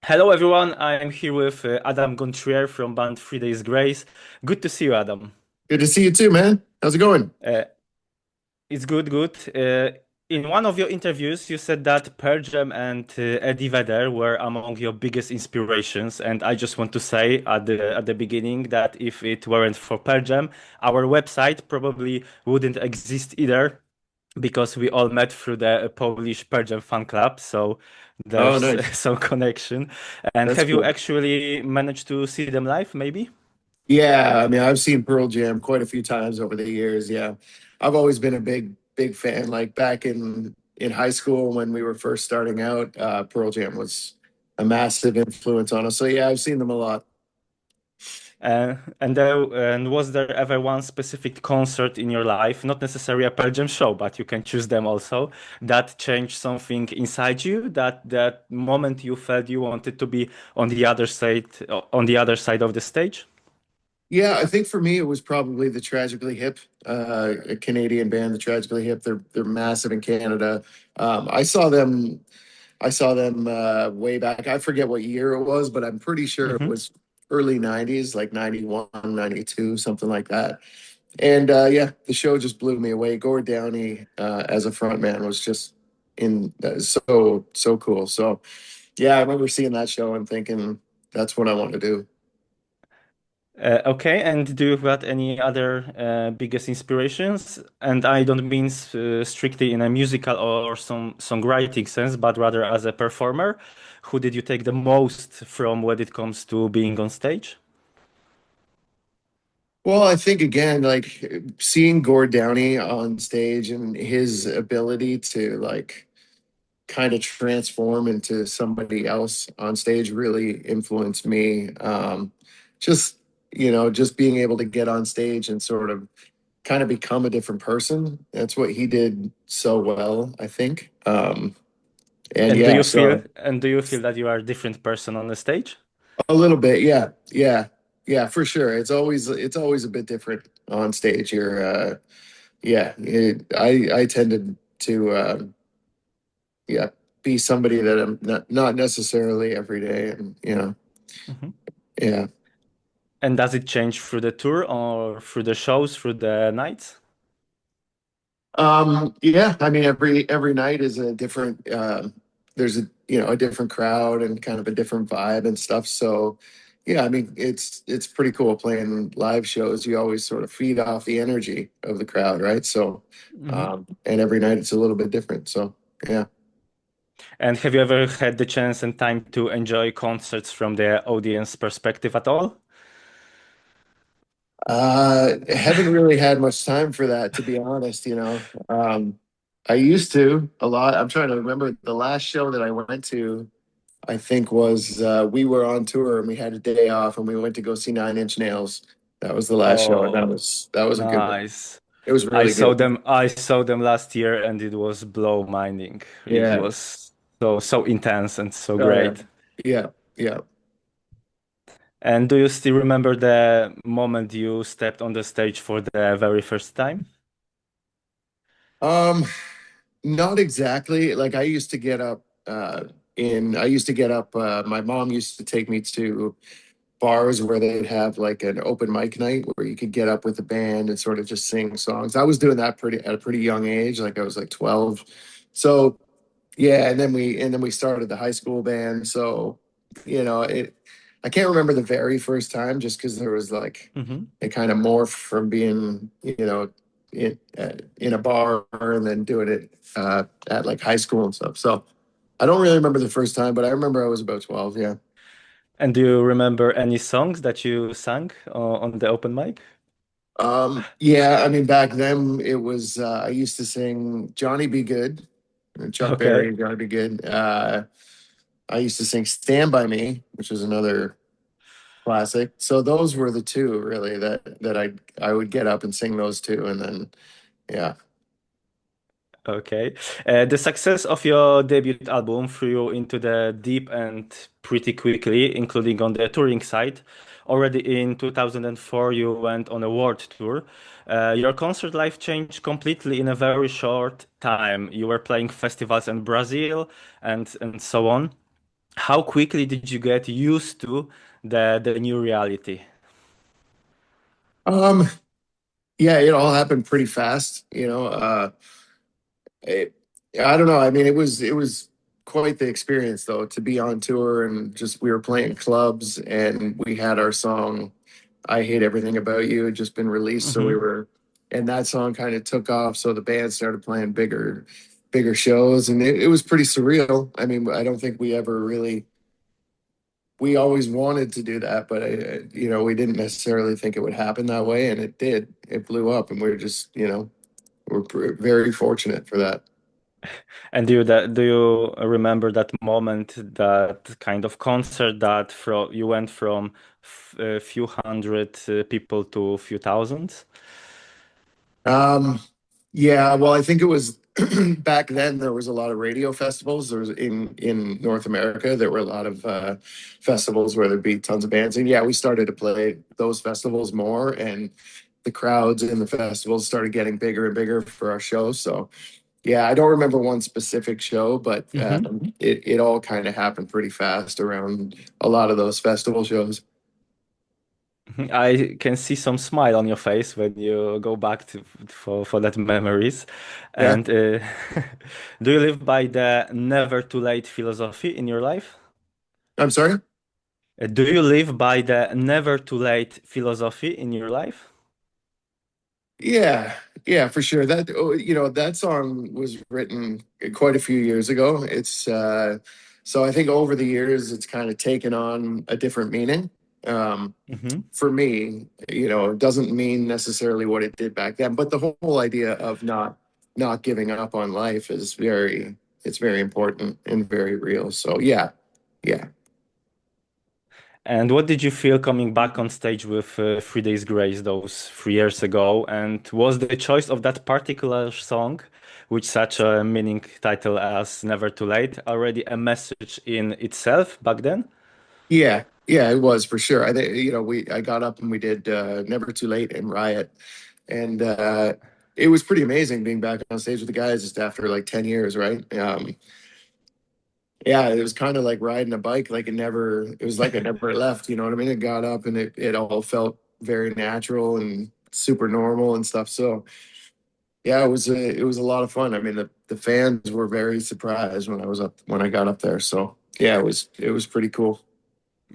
Hello, everyone. I'm here with Adam Gontier from band 3 Days Grace. Good to see you, Adam. Good to see you too, man. How's it going? Uh, it's good, good. In one of your interviews, you said that Pearl Jam and Eddie Vedder were among your biggest inspirations, and I just want to say at the beginning that if it weren't for Pearl Jam, our website probably wouldn't exist either, because we all met through the Polish Pearl Jam fan club. So Oh, there's nice. some connection. And That's have you cool. actually managed to see them live, maybe? Yeah, I mean, I've seen Pearl Jam quite a few times over the years. Yeah. I've always been a big fan. Like back in high school when we were first starting out, Pearl Jam was a massive influence on us. So yeah, I've seen them a lot. And was there ever one specific concert in your life, not necessarily a Pearl Jam show, but you can choose them also, that changed something inside you? That moment you felt you wanted to be on the other side of the stage? Yeah, I think for me it was probably the Tragically Hip, a Canadian band, the Tragically Hip. They're massive in Canada. I saw them way back. I forget what year it was, but I'm pretty sure it Hmm. was early 90s, like 91, 92, something like that. And yeah, the show just blew me away. Gord Downie as a frontman was just in so cool. So yeah, I remember seeing that show and thinking that's what I want to do. Okay, and do you got any other biggest inspirations? And I don't mean strictly in a musical or some songwriting sense, but rather as a performer. Who did you take the most from when it comes to being on stage? Well, I think again, like seeing Gord Downie on stage and his ability to like kind of transform into somebody else on stage really influenced me. Just, just being able to get on stage and sort of kind of become a different person. That's what he did so well, I think. And And do yeah, you feel so and do you feel that you are a different person on the stage? a little bit, yeah, yeah, yeah, for sure. It's always a bit different on stage. I tended to yeah, be somebody that I'm not necessarily every day, and Mhm. yeah. And does it change through the tour or through the shows, through the nights? Yeah, I mean every night is a different there's a different crowd and kind of a different vibe and stuff. So yeah, I mean it's pretty cool playing live shows. You always sort of feed off the energy of the crowd, right? So Mhm. and every night it's a little bit different. So yeah. And have you ever had the chance and time to enjoy concerts from the audience perspective at all? Haven't really had much time for that, to be honest, I used to a lot. I'm trying to remember the last show that I went to, I think was we were on tour and we had a day off and we went to go see Nine Inch Nails. That was the last show, and that Oh, was that was a good one. nice. It was I really saw good. them I saw them last year and it was blow minding. It Yeah. was so intense and so Oh yeah. great. Yeah. Yeah. And do you still remember the moment you stepped on the stage for the very first time? Um, Not exactly. Like I used to get up my mom used to take me to bars where they'd have like an open mic night where you could get up with the band and sort of just sing songs. I was doing that pretty at a pretty young age, like I was like 12. So yeah, and then we started the high school band. So, it I can't remember the very first time just because there was like Hmm. it kind of morphed from being, in a bar and then doing it at like high school and stuff. So I don't really remember the first time, but I remember I was about 12. Yeah. And do you remember any songs that you sang on the open mic? Yeah, I mean, back then it was, I used to sing Johnny Be Good, Chuck Okay. Berry, Johnny Be Good. I used to sing Stand By Me, which is another classic. So those were the two really that I would get up and sing those two. And then, yeah. Okay. The success of your debut album threw you into the deep end pretty quickly, including on the touring side. Already in 2004, you went on a world tour. Your concert life changed completely in a very short time. You were playing festivals in Brazil and so on. how quickly did you get used to the new reality? Um, yeah, it all happened pretty fast, it, I don't know. I mean, it was quite the experience though to be on tour and just we were playing clubs and we had our song "I Hate Everything About You" had just been released, so we Hmm. were, and that song kind of took off. So the band started playing bigger shows, and it was pretty surreal. I mean, I don't think we ever really. We always wanted to do that, but we didn't necessarily think it would happen that way, and it did. It blew up, and we're just, very fortunate for that. And do you remember that moment, that kind of concert that you went from a few hundred people to a few thousands? Um, yeah, well, I think it was back then there was a lot of radio festivals. There was in North America, there were a lot of festivals where there'd be tons of bands. And yeah, we started to play those festivals more and the crowds in the festivals started getting bigger and bigger for our shows. So yeah, I don't remember one specific show, but it all kind of happened pretty fast around a lot of those festival shows. I can see some smile on your face when you go back to for that memories. Yeah. And do you live by the never too late philosophy in your life? I'm sorry? Do you live by the never too late philosophy in your life? Yeah, yeah, for sure. That song was written quite a few years ago. So I think over the years it's kind of taken on a different meaning. Hmm. For me, it doesn't mean necessarily what it did back then, but the whole idea of not giving up on life is it's very important and very real. So yeah, yeah. And what did you feel coming back on stage with 3 Days Grace those 3 years ago? And was the choice of that particular song, with such a meaning title as Never Too Late, already a message in itself back then? Yeah, yeah, it was for sure. I think I got up and we did Never Too Late and Riot, and it was pretty amazing being back on stage with the guys just after like 10 years, right? Yeah, it was kind of like riding a bike, like it was like it never left. You know what I mean? It got up and it all felt very natural and super normal and stuff. So yeah, it was a lot of fun. I mean, the fans were very surprised when I got up there. So yeah, it was pretty cool.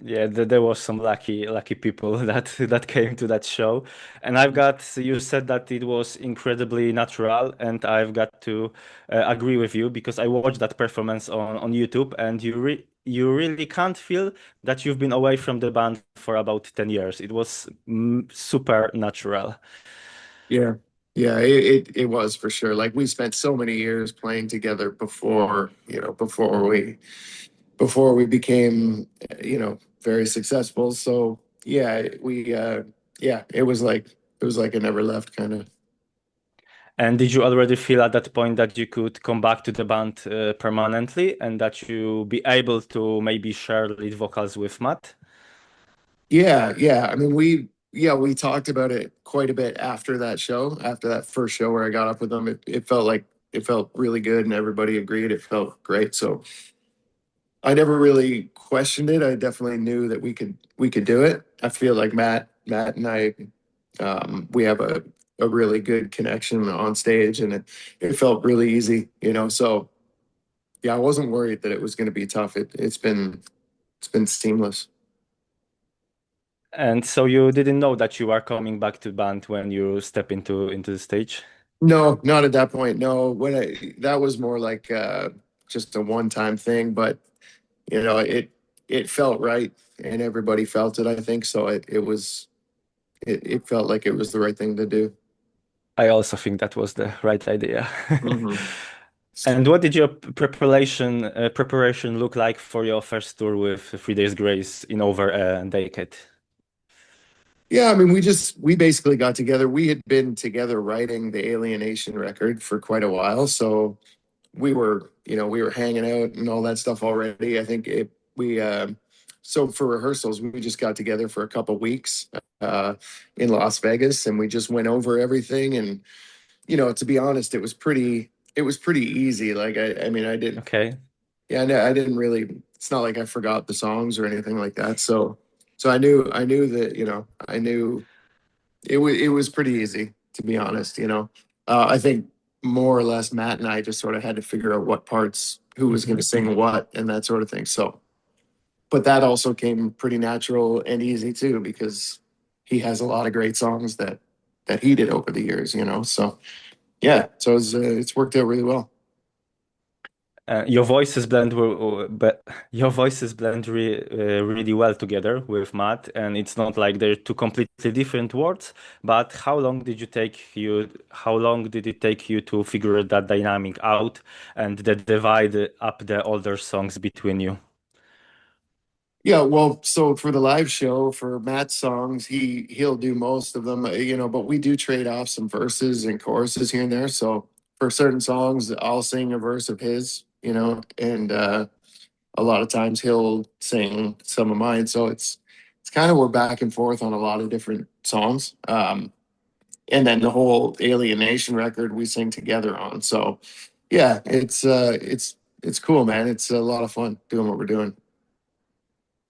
Yeah, there was some lucky people that came to that show, and you said that it was incredibly natural, and I've got to agree with you because I watched that performance on YouTube, and you really can't feel that you've been away from the band for about 10 years. It was super natural. Yeah. Yeah, it was for sure. Like we spent so many years playing together before we became, very successful. So yeah, it was like it never left kind of. And did you already feel at that point that you could come back to the band permanently and that you be able to maybe share lead vocals with Matt? Yeah, yeah. I mean, we talked about it quite a bit after that show, after that first show where I got up with them. It felt really good and everybody agreed. It felt great. So I never really questioned it. I definitely knew that we could do it. I feel like Matt and I, we have a really good connection on stage, and it felt really easy, So yeah, I wasn't worried that it was going to be tough. It's been seamless. And so you didn't know that you are coming back to band when you step into the stage? No, not at that point. No, that was more like just a one-time thing, but it felt right, and everybody felt it. I think so. It felt like it was the right thing to do. I also think that was the right idea. Hmm. And what did your preparation look like for your first tour with 3 Days Grace in over a decade? Yeah, I mean, we basically got together. We had been together writing the Alienation record for quite a while, so we were hanging out and all that stuff already. I think it we so for rehearsals we just got together for a couple weeks uh in Las Vegas and we just went over everything and to be honest it was pretty easy. Like I mean I didn't Okay. yeah, no, I didn't really it's not like I forgot the songs or anything like that. So I knew that, I knew it was pretty easy, to be honest. I think more or less Matt and I just sort of had to figure out what parts, who was going Mhm. to sing what, and that sort of thing. So, but that also came pretty natural and easy too, because he has a lot of great songs that he did over the years. So yeah, so it's worked out really well. Your voices but your voices blend really well together with Matt, and it's not like they're two completely different words. But how long did it take you to figure that dynamic out and the divide up the older songs between you? Yeah, well, so for the live show for Matt's songs, he'll do most of them, but we do trade off some verses and choruses here and there. So for certain songs, I'll sing a verse of his, and a lot of times he'll sing some of mine. So it's kind of we're back and forth on a lot of different songs. And then the whole Alienation record we sing together on. So yeah, it's cool, man. It's a lot of fun doing what we're doing.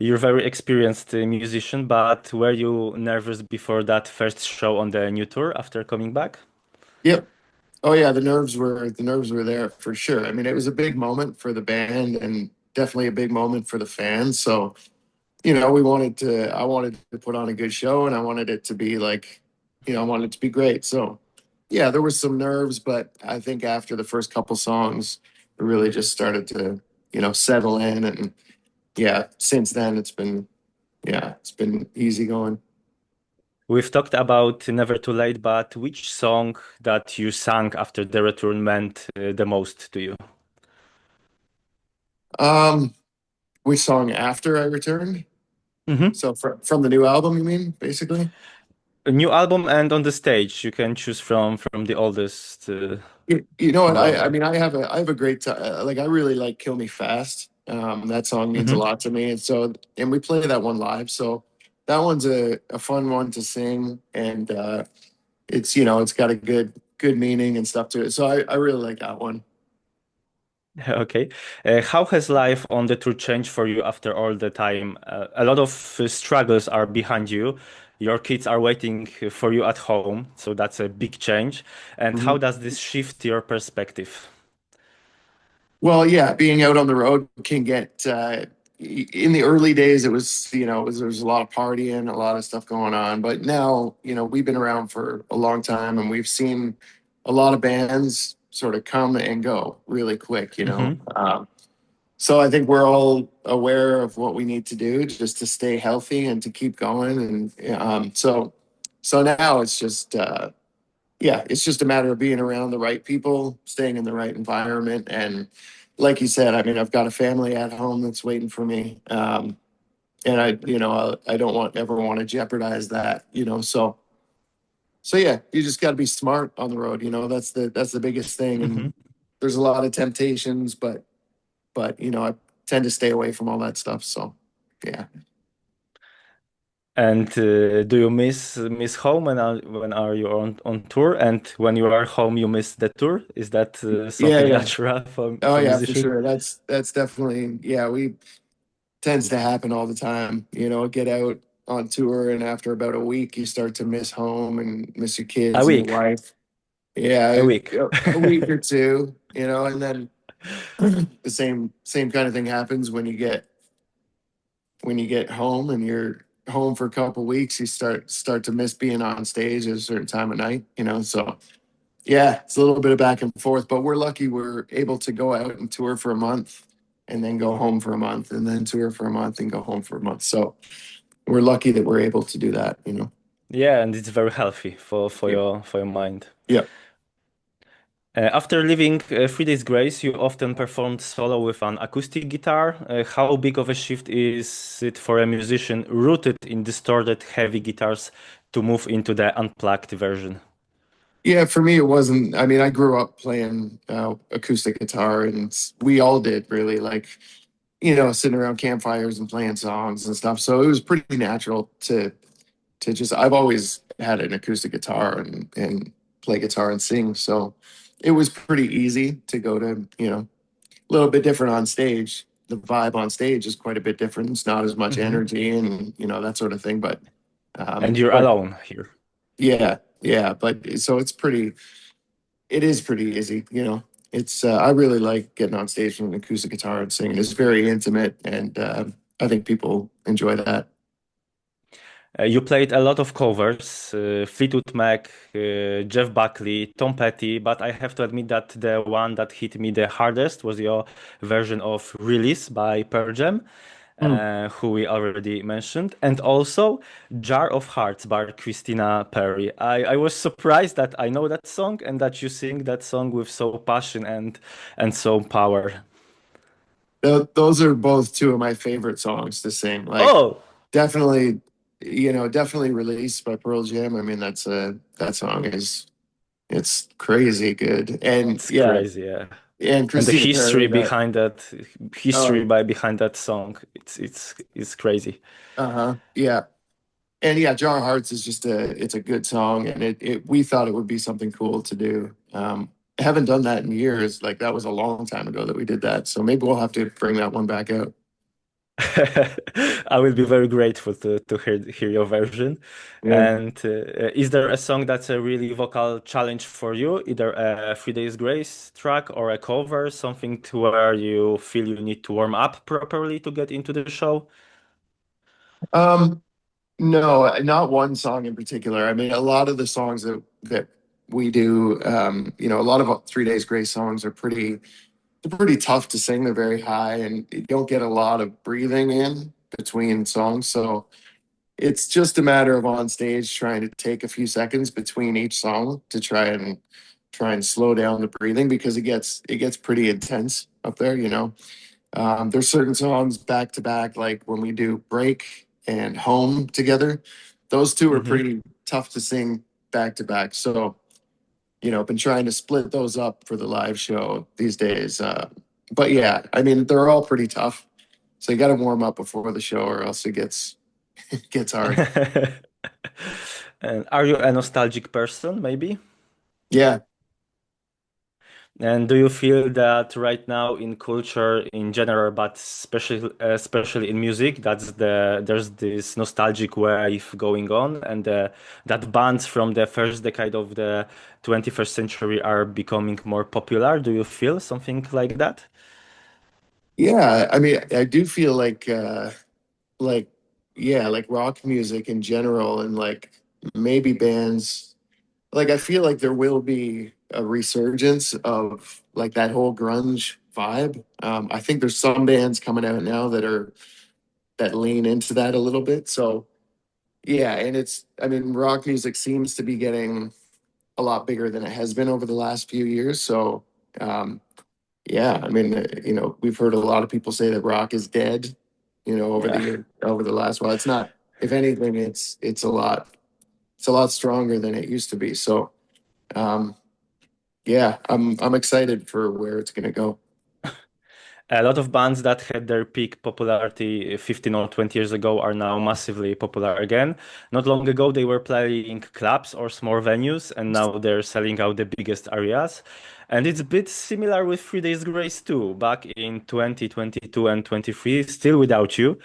You're a very experienced musician, but were you nervous before that first show on the new tour after coming back? Yep. Oh yeah, the nerves were there for sure. I mean, it was a big moment for the band and definitely a big moment for the fans. So, I wanted to put on a good show and I wanted it to be like, I wanted it to be great. So, yeah, there was some nerves, but I think after the first couple songs, it really just started to, settle in and yeah, since then it's been easy going. We've talked about Never Too Late, but which song that you sang after the return meant the most to you? Um, which song after I returned? Hmm. So from the new album, you mean, basically? A new album and on the stage, you can choose from the oldest You know to what? I younger. mean, I have a great time. Like I really like "Kill Me Fast." That song means a Hmm. lot to me, and we play that one live. So that one's a fun one to sing, and it's got a good meaning and stuff to it. So I really like that one. Okay. How has life on the tour changed for you after all the time? A lot of struggles are behind you. Your kids are waiting for you at home, so that's a big change. And how Mhm. does this shift your perspective? Well, yeah, being out on the road can get in the early days. It was there was a lot of partying, a lot of stuff going on. But now we've been around for a long time, and we've seen a lot of bands sort of come and go really quick. Hmm. So I think we're all aware of what we need to do just to stay healthy and to keep going. And so now it's just yeah, it's just a matter of being around the right people, staying in the right environment. And like you said, I mean, I've got a family at home that's waiting for me. And I don't ever want to jeopardize that. So yeah, you just got to be smart on the road. That's the biggest thing. Hmm. And there's a lot of temptations, but I tend to stay away from all that stuff. So yeah. And do you miss home when are you on tour? And when you are home, you miss the tour? Is that Yeah, something yeah. natural Oh for yeah, for musician? sure. That's definitely, yeah, we tends to happen all the time. Get out on tour, and after about a week, you start to miss home and miss your A kids and your week, wife. Yeah, a week. a week or two, and then the same kind of thing happens when you get home and you're home for a couple weeks. You start to miss being on stage at a certain time of night. So yeah, it's a little bit of back and forth, but we're lucky we're able to go out and tour for a month and then go home for a month and then tour for a month and go home for a month. So we're lucky that we're able to do that. Yeah, and it's very healthy for Yeah. your mind. Yeah. After leaving 3 Days Grace, you often performed solo with an acoustic guitar. How big of a shift is it for a musician rooted in distorted heavy guitars to move into the unplugged version? Yeah, for me, it wasn't. I mean, I grew up playing acoustic guitar, and we all did really sitting around campfires and playing songs and stuff. So it was pretty natural to just. I've always had an acoustic guitar and play guitar and sing, so it was pretty easy to go to a little bit different on stage. the vibe on stage is quite a bit different. It's not as much Hmm. energy and that sort of thing. And you're But alone here. yeah, yeah. But so it is pretty easy. It's I really like getting on stage with an acoustic guitar and singing. It's very intimate, and I think people enjoy that. You played a lot of covers, Fleetwood Mac, Jeff Buckley, Tom Petty, but I have to admit that the one that hit me the hardest was your version of Release by Pearl Jam, Hmm. who we already mentioned, and also Jar of Hearts by Christina Perry. I was surprised that I know that song and that you sing that song with so passion and so power. Those are both two of my favorite songs to sing. Like Oh, definitely, definitely released by Pearl Jam. I mean, that song is it's crazy good. And it's yeah, crazy, yeah. and And the Christina history Perry that behind that, oh behind that song, it's crazy. uh-huh. Yeah. And yeah, Jar of Hearts is just it's a good song, and it we thought it would be something cool to do. Haven't done that in years. Like that was a long time ago that we did that. So maybe we'll have to bring that one back out. I will be very grateful to hear your version. Yeah. And is there a song that's a really vocal challenge for you, either a Three Days Grace track or a cover, something to where you feel you need to warm up properly to get into the show? Um, no, not one song in particular. I mean, a lot of the songs that we do, a lot of 3 Days Grace songs are they're pretty tough to sing. They're very high, and you don't get a lot of breathing in between songs. So it's just a matter of on stage trying to take a few seconds between each song to try and slow down the breathing because it gets pretty intense up there. There's certain songs back to back, like when we do Break and Home together. Those two are Hmm. pretty tough to sing back to back. So, been trying to split those up for the live show these days. But yeah, I mean, they're all pretty tough. So you got to warm up before the show, or else it gets hard. And are you a nostalgic person, maybe? Yeah, And do you feel that right now in culture in general, but especially in music, there's this nostalgic wave going on, and that bands from the first decade of the 21st century are becoming more popular? Do you feel something like that? yeah. I mean, I do feel like yeah, like rock music in general, and like maybe bands. Like I feel like there will be a resurgence of like that whole grunge vibe. I think there's some bands coming out now that lean into that a little bit. So yeah, and I mean, rock music seems to be getting a lot bigger than it has been over the last few years. So um, yeah, I mean, we've heard a lot of people say that rock is dead. Yeah. Over the last while, it's not. If anything, it's a lot stronger than it used to be. So um, yeah, I'm excited for where it's gonna go. A lot of bands that had their peak popularity 15 or 20 years ago are now massively popular again. Not long ago, they were playing clubs or small venues, and now they're selling out the biggest areas. And it's a bit similar with Three Days Grace too. Back in 2022 and 23, still without you,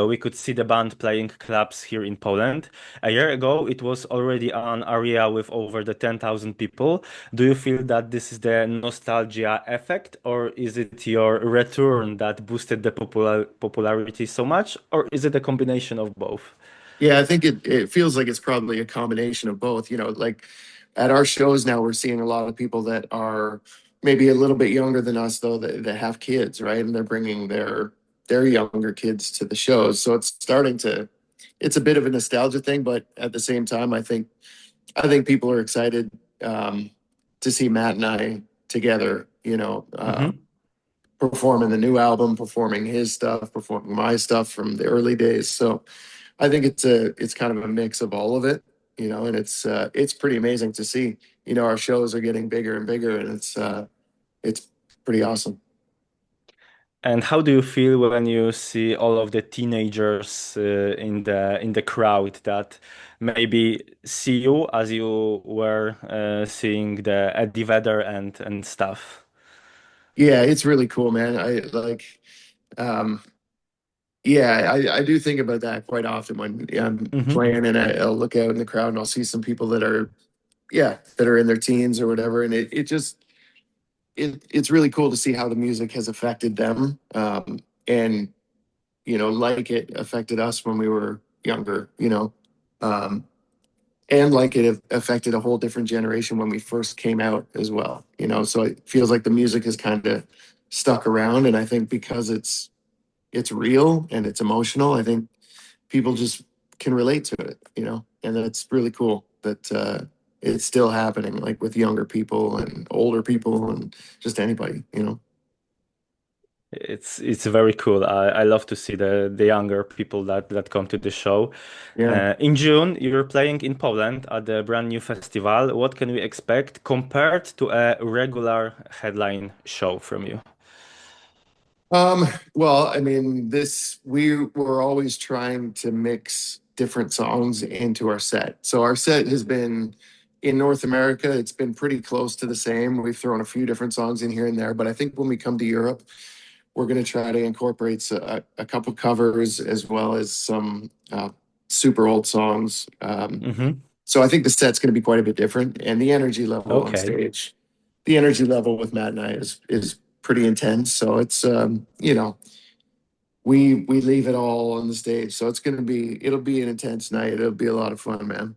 we could see the band playing clubs here in Poland. A year ago, it was already an area with over the 10,000 people. Do you feel that this is the nostalgia effect, or is it your return that boosted the popularity so much, or is it a combination of both? Yeah, I think it feels like it's probably a combination of both. Like at our shows now, we're seeing a lot of people that are maybe a little bit younger than us, though, that have kids, right? And they're bringing their younger kids to the shows. So it's a bit of a nostalgia thing, but at the same time, I think people are excited to see Matt and I together. Hmm. Performing the new album, performing his stuff, performing my stuff from the early days. So I think it's kind of a mix of all of it, and it's pretty amazing to see. Our shows are getting bigger and bigger, and it's pretty awesome. And how do you feel when you see all of the teenagers in the crowd that maybe see you as you were seeing the Eddie Vedder and stuff? Yeah, it's really cool, man. I like. Um, yeah, I do think about that quite often when I'm Hmm. playing and I'll look out in the crowd and I'll see some people that are, yeah, that are in their teens or whatever. And it just, it's really cool to see how the music has affected them. And, like it affected us when we were younger, um, and like it affected a whole different generation when we first came out as well, so it feels like the music has kind of stuck around. And I think because it's real and it's emotional, I think people just can relate to it, and that's really cool that it's still happening, like with younger people and older people and just anybody. It's very cool. I love to see the younger people that come to the show. Yeah. In June, you're playing in Poland at the brand new festival. What can we expect compared to a regular headline show from you? Well, I mean, this we were always trying to mix different songs into our set. So our set has been in North America, it's been pretty close to the same. We've thrown a few different songs in here and there, but I think when we come to Europe, we're going to try to incorporate a couple covers as well as some super old songs. Hmm. So I think the set's going to be quite a bit different, and the energy level on Okay. stage, the energy level with Matt and I is pretty intense. So it's we leave it all on the stage. So it'll be an intense night. It'll be a lot of fun, man.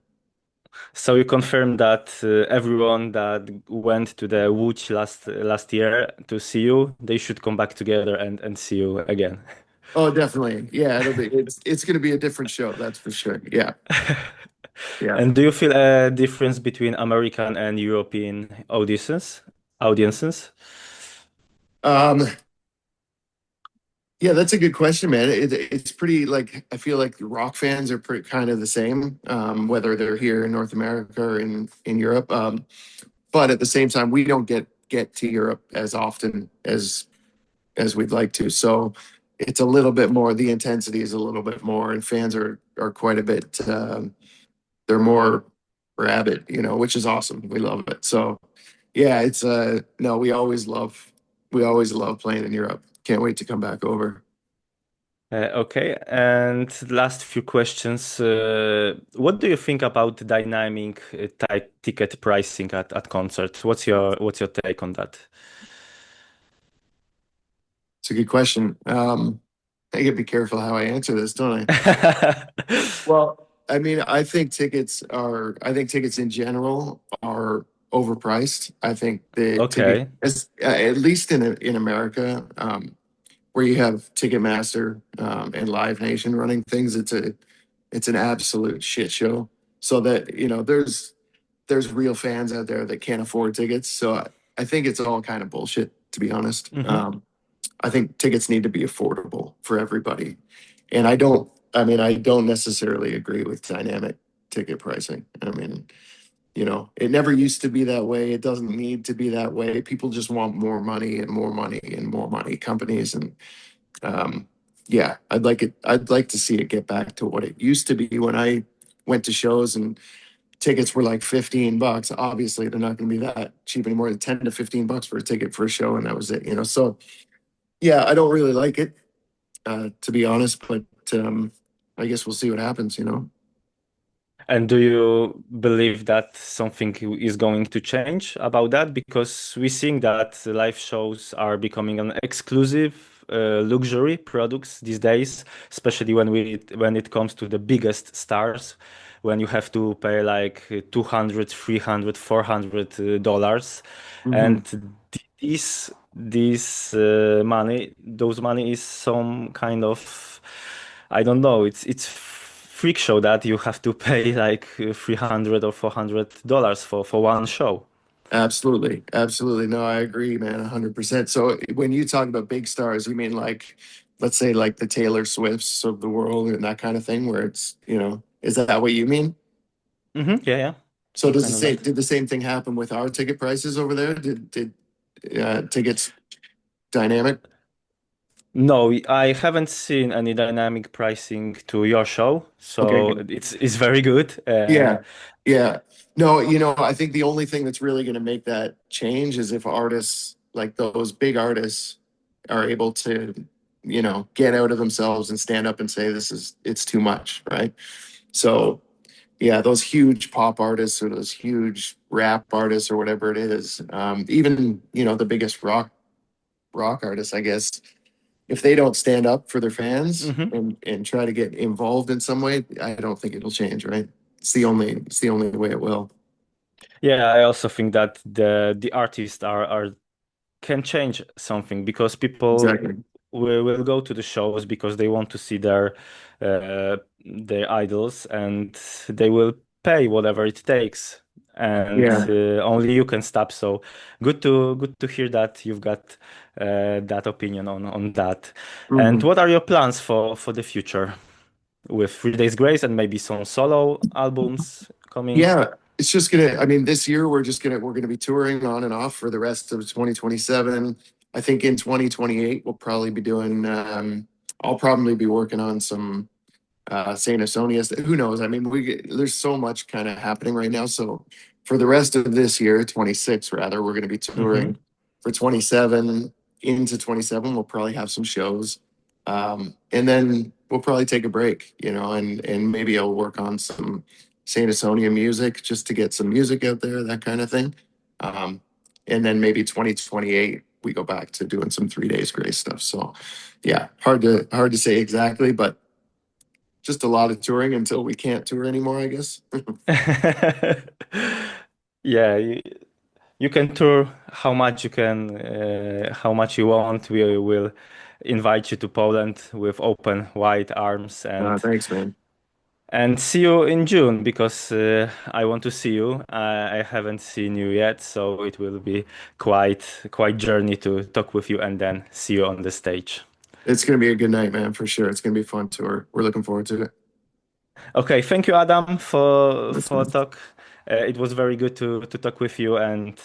So you confirm that everyone that went to the Łódź last year to see you, they should come back together and see you again. Oh, definitely. Yeah, it's going to be a different show. That's for sure. Yeah, yeah. And do you feel a difference between American and European audiences? Audiences? Um, Yeah, that's a good question, man. It's pretty like I feel like rock fans are pretty kind of the same, whether they're here in North America or in Europe. But at the same time, we don't get to Europe as often as we'd like to. So it's a little bit more. The intensity is a little bit more, and fans are quite a bit. They're more rabid, which is awesome. We love it. So yeah, it's no, we always love playing in Europe. Can't wait to come back over. Okay, and last few questions. What do you think about dynamic ticket pricing at concerts? What's your take on that? It's a good question. I gotta be careful how I answer this, don't I? Well, I mean, I think tickets in general are overpriced. I think the ticket, Okay. at least in America, where you have Ticketmaster and Live Nation running things, it's an absolute shit show. So that there's real fans out there that can't afford tickets. So I think it's all kind of bullshit, to be honest. Hmm. I think tickets need to be affordable for everybody. And I don't necessarily agree with dynamic ticket pricing. I mean, it never used to be that way. It doesn't need to be that way. People just want more money and more money and more money, companies. And um, yeah, I'd like to see it get back to what it used to be when I went to shows and tickets were like $15. Obviously, they're not going to be that cheap anymore. 10 to $15 for a ticket for a show, and that was it. So yeah, I don't really like it, to be honest. But I guess we'll see what happens. And do you believe that something is going to change about that? Because we think that live shows are becoming an exclusive luxury products these days, especially when it comes to the biggest stars, when you have to pay like 200, 300, $400. Hmm. And those money is some kind of, I don't know, it's freak show that you have to pay like 300 or $400 for one show. Absolutely, absolutely. No, I agree, man, 100%. So when you talk about big stars, you mean like, let's say, like the Taylor Swifts of the world and that kind of thing, where is that what you mean? Hmm. Yeah, yeah, So kind of that. did the same thing happen with our ticket prices over there? Did tickets dynamic? No, I haven't seen any dynamic pricing to your show, Okay, so good. it's very good. Yeah, yeah. No, I think the only thing that's really going to make that change is if artists like those big artists are able to get out of themselves and stand up and say it's too much, right? So yeah, those huge pop artists or those huge rap artists or whatever it is, even the biggest rock artists, I guess, if they don't stand up for their fans Hmm. and try to get involved in some way, I don't think it'll change, right? It's the only way it will. Yeah, I also think that the artists are can change something because people Exactly. will go to the shows because they want to see their idols, and they will pay whatever it takes, and Yeah. only you can stop. So good to hear that you've got that opinion on that. And Mhm. what are your plans for the future with 3 Days Grace and maybe some solo albums coming? Yeah, it's just gonna. I mean, this year we're gonna be touring on and off for the rest of 2027. I think in 2028 we'll probably be doing. I'll probably be working on some Saint Asonius. Who knows? I mean, there's so much kind of happening right now. So for the rest of this year, 26 rather, we're gonna be Hmm. touring for 27 into 27. We'll probably have some shows, and then we'll probably take a break. And maybe I'll work on some Saint Asonia music just to get some music out there, that kind of thing. Um, and then maybe 2028 we go back to doing some 3 days grace stuff. So yeah, hard to say exactly, but just a lot of touring until we can't tour anymore, I guess. Yeah, you can tour how much you want. We will invite you to Poland with open wide arms, Thanks, man. and see you in June because I want to see you. I haven't seen you yet, so it will be quite journey to talk with you and then see you on the stage. It's gonna be a good night, man, for sure. It's gonna be a fun tour. We're looking forward to it. Okay, thank you, Adam, That's for fun. talk. It was very good to talk with you, and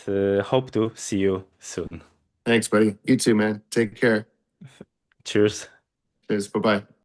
hope to see you soon. Thanks, buddy. You too, man. Take care. Cheers. Cheers. Bye bye.